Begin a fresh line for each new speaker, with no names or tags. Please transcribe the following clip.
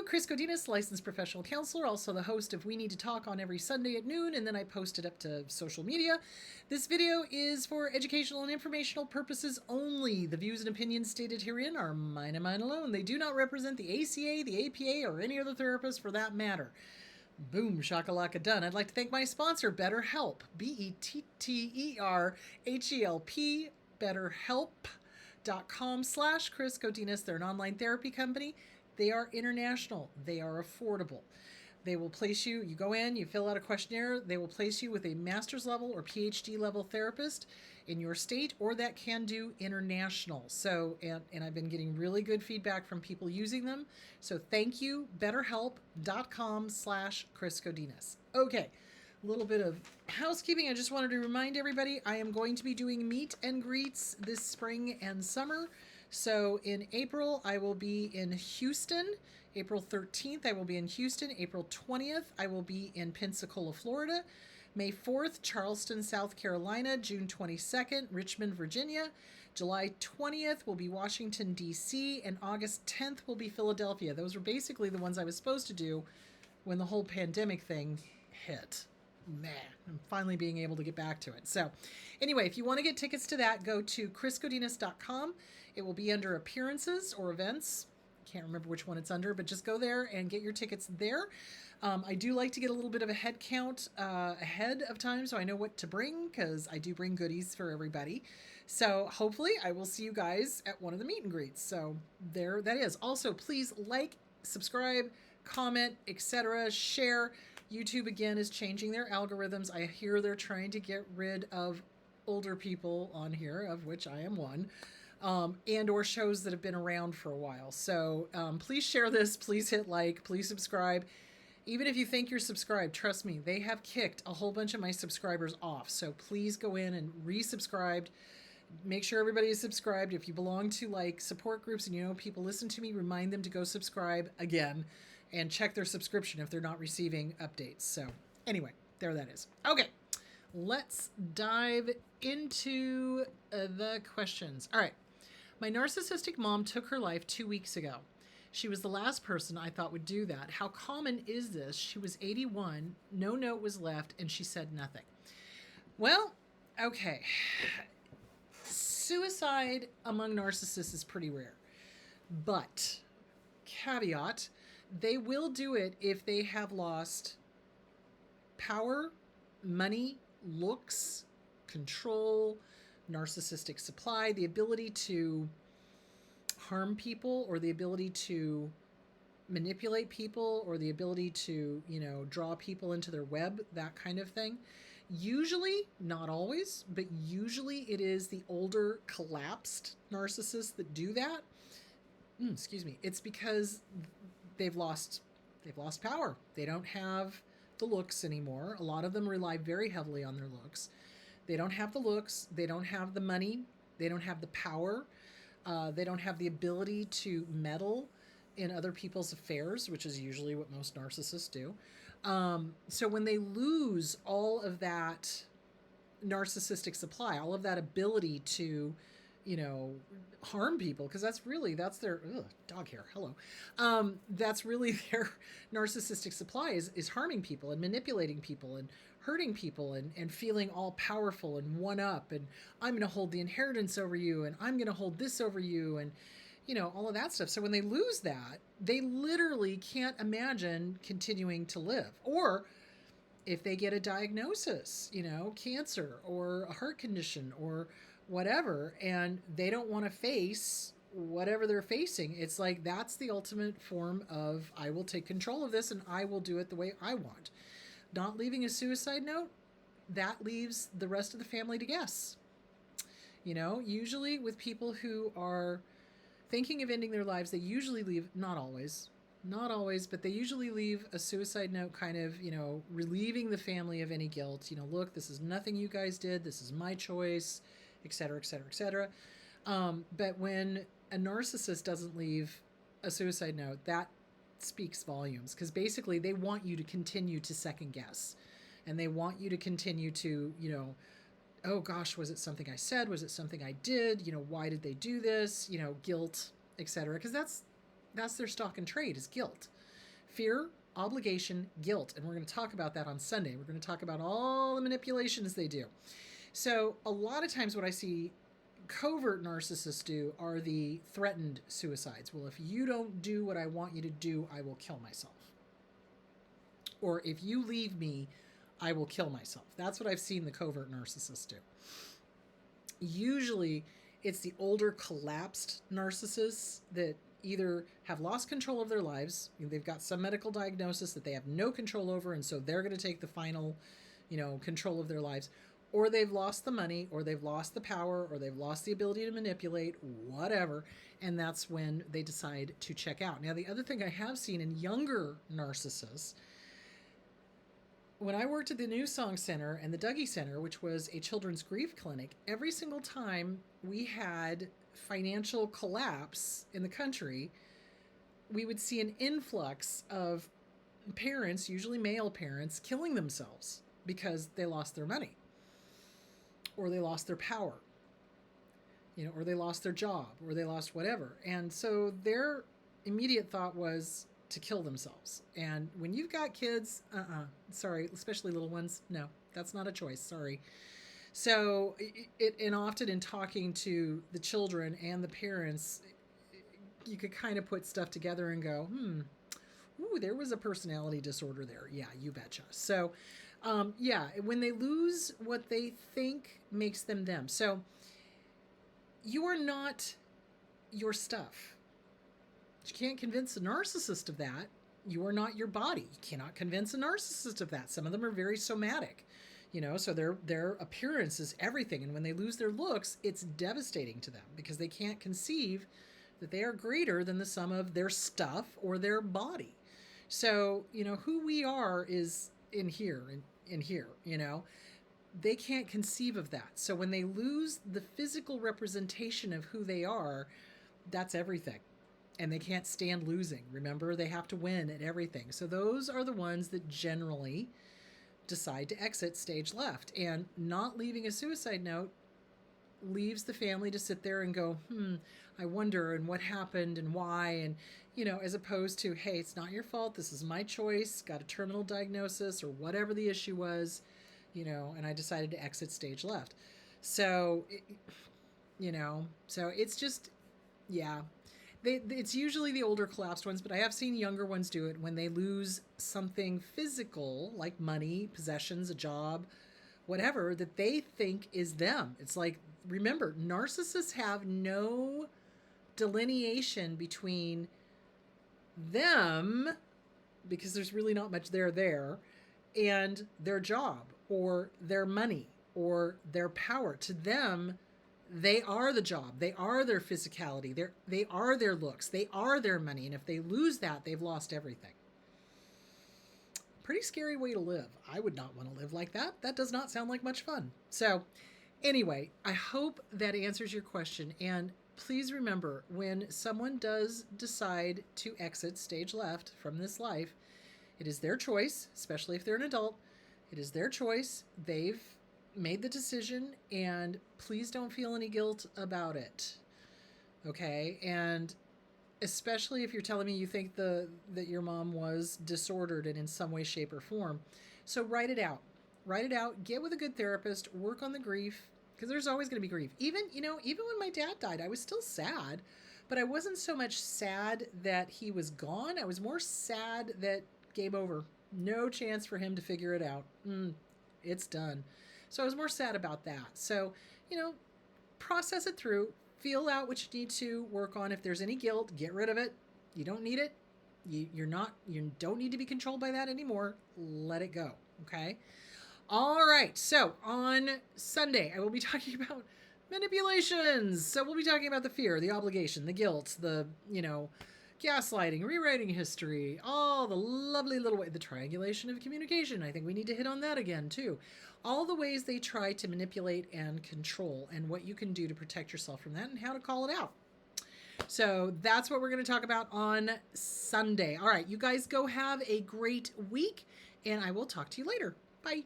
Chris Godinez, licensed professional counselor, also the host of We Need to Talk on every Sunday at noon, and then I post it up to social media. This video is for educational and informational purposes only. The views and opinions stated herein are mine and mine alone. They do not represent the ACA, the APA, or any other therapist for that matter. Boom, shakalaka done. I'd like to thank my sponsor, BetterHelp, BetterHelp, betterhelp.com/Chris Godinez. They're an online therapy company. They are international. They are affordable. They will place you, you go in, you fill out a questionnaire, they will place you with a master's level or PhD level therapist in your state, or that can do international. So, and I've been getting really good feedback from people using them. So thank you, betterhelp.com/Chris Godinez. Okay, a little bit of housekeeping. I just wanted to remind everybody I am going to be doing meet and greets this spring and summer. So in April, I will be in Houston. April 13th, I will be in Houston. April 20th, I will be in Pensacola, Florida. May 4th, Charleston, South Carolina. June 22nd, Richmond, Virginia. July 20th will be Washington, D.C. And August 10th will be Philadelphia. Those were basically the ones I was supposed to do when the whole pandemic thing hit. Man, I'm finally being able to get back to it. So anyway, if you want to get tickets to that, go to chrisgodinez.com. It will be under appearances or events. Can't remember which one it's under, but just go there and get your tickets there. I do like to get a little bit of a head count ahead of time so I know what to bring, because I do bring goodies for everybody. So hopefully I will see you guys at one of the meet and greets. So there that is. Also, please like, subscribe, comment, etc., share. YouTube, again, is changing their algorithms. I hear they're trying to get rid of older people on here, of which I am one, and or shows that have been around for a while. So please share this. Please hit like. Please subscribe. Even if you think you're subscribed, trust me, they have kicked a whole bunch of my subscribers off. So please go in and resubscribe. Make sure everybody is subscribed. If you belong to like support groups and you know people listen to me, remind them to go subscribe again and check their subscription if they're not receiving updates. So anyway, there that is. Okay, let's dive into the questions. All right. My narcissistic mom took her life 2 weeks ago. She was the last person I thought would do that. How common is this? She was 81, no note was left, and she said nothing. Well, okay. Suicide among narcissists is pretty rare. But, caveat, they will do it if they have lost power, money, looks, control, narcissistic supply, the ability to harm people, or the ability to manipulate people, or the ability to, draw people into their web, that kind of thing. Usually, not always, but usually it is the older collapsed narcissists that do that. Excuse me. It's because they've lost power. They don't have the looks anymore. A lot of them rely very heavily on their looks. They don't have the looks. They don't have the money. They don't have the power. They don't have the ability to meddle in other people's affairs, which is usually what most narcissists do. So when they lose all of that narcissistic supply, all of that ability to, harm people, because that's their dog hair. Hello. That's really their narcissistic supply is harming people and manipulating people and hurting people and feeling all powerful and one up, and I'm going to hold the inheritance over you, and I'm going to hold this over you, and all of that stuff. So when they lose that, they literally can't imagine continuing to live. Or if they get a diagnosis, cancer or a heart condition or whatever, and they don't want to face whatever they're facing, it's like that's the ultimate form of, I will take control of this and I will do it the way I want. Not leaving a suicide note, that leaves the rest of the family to guess. Usually with people who are thinking of ending their lives, they usually leave, not always, but they usually leave a suicide note kind of, relieving the family of any guilt. Look, this is nothing you guys did. This is my choice, et cetera, et cetera, et cetera. But when a narcissist doesn't leave a suicide note, that speaks volumes, because basically they want you to continue to second guess, and they want you to continue to, oh gosh, was it something I said? Was it something I did? Why did they do this? Guilt, etc. Because that's their stock and trade, is guilt. Fear, obligation, guilt. And we're going to talk about that on Sunday. We're going to talk about all the manipulations they do. So a lot of times what I see covert narcissists do are the threatened suicides. Well, if you don't do what I want you to do, I will kill myself. Or if you leave me, I will kill myself. That's what I've seen the covert narcissists do. Usually it's the older collapsed narcissists that either have lost control of their lives, they've got some medical diagnosis that they have no control over, and so they're going to take the final, control of their lives, or they've lost the money, or they've lost the power, or they've lost the ability to manipulate, whatever, and that's when they decide to check out. Now, the other thing I have seen in younger narcissists, when I worked at the New Song Center and the Dougie Center, which was a children's grief clinic, every single time we had financial collapse in the country, we would see an influx of parents, usually male parents, killing themselves because they lost their money, or they lost their power, or they lost their job, or they lost whatever. And so their immediate thought was to kill themselves. And when you've got kids, sorry, especially little ones, no, that's not a choice, sorry. So and often in talking to the children and the parents, you could kind of put stuff together and go, ooh, there was a personality disorder there. Yeah, you betcha. So when they lose what they think makes them them. So you are not your stuff. You can't convince a narcissist of that. You are not your body. You cannot convince a narcissist of that. Some of them are very somatic, so their appearance is everything. And when they lose their looks, it's devastating to them because they can't conceive that they are greater than the sum of their stuff or their body. So, who we are is in here, in here, They can't conceive of that. So when they lose the physical representation of who they are, that's everything. And they can't stand losing. Remember, they have to win at everything. So those are the ones that generally decide to exit stage left. And not leaving a suicide note leaves the family to sit there and go, I wonder, and what happened and why, and as opposed to, hey, it's not your fault, this is my choice, got a terminal diagnosis or whatever the issue was, and I decided to exit stage left. So so it's just, it's usually the older collapsed ones, but I have seen younger ones do it when they lose something physical like money, possessions, a job, whatever, that they think is them. It's like, remember, narcissists have no delineation between them, because there's really not much there, and their job or their money or their power. To them, they are the job. They are their physicality. They are their looks. They are their money. And if they lose that, they've lost everything. Pretty scary way to live. I would not want to live like that. That does not sound like much fun. So anyway, I hope that answers your question. And please remember, when someone does decide to exit stage left from this life, it is their choice, especially if they're an adult. It is their choice. They've made the decision, and please don't feel any guilt about it. Okay? And especially if you're telling me you think that your mom was disordered and in some way, shape, or form. So write it out. Write it out. Get with a good therapist. Work on the grief, because there's always going to be grief. Even when my dad died, I was still sad, but I wasn't so much sad that he was gone. I was more sad that game over. No chance for him to figure it out. It's done. So I was more sad about that. So, process it through, feel out what you need to work on. If there's any guilt, get rid of it. You don't need it. You don't need to be controlled by that anymore. Let it go. Okay. All right. So on Sunday, I will be talking about manipulations. So we'll be talking about the fear, the obligation, the guilt, the, gaslighting, rewriting history, all the lovely little way, the triangulation of communication. I think we need to hit on that again too. All the ways they try to manipulate and control, and what you can do to protect yourself from that, and how to call it out. So that's what we're going to talk about on Sunday. All right, you guys go have a great week, and I will talk to you later. Bye.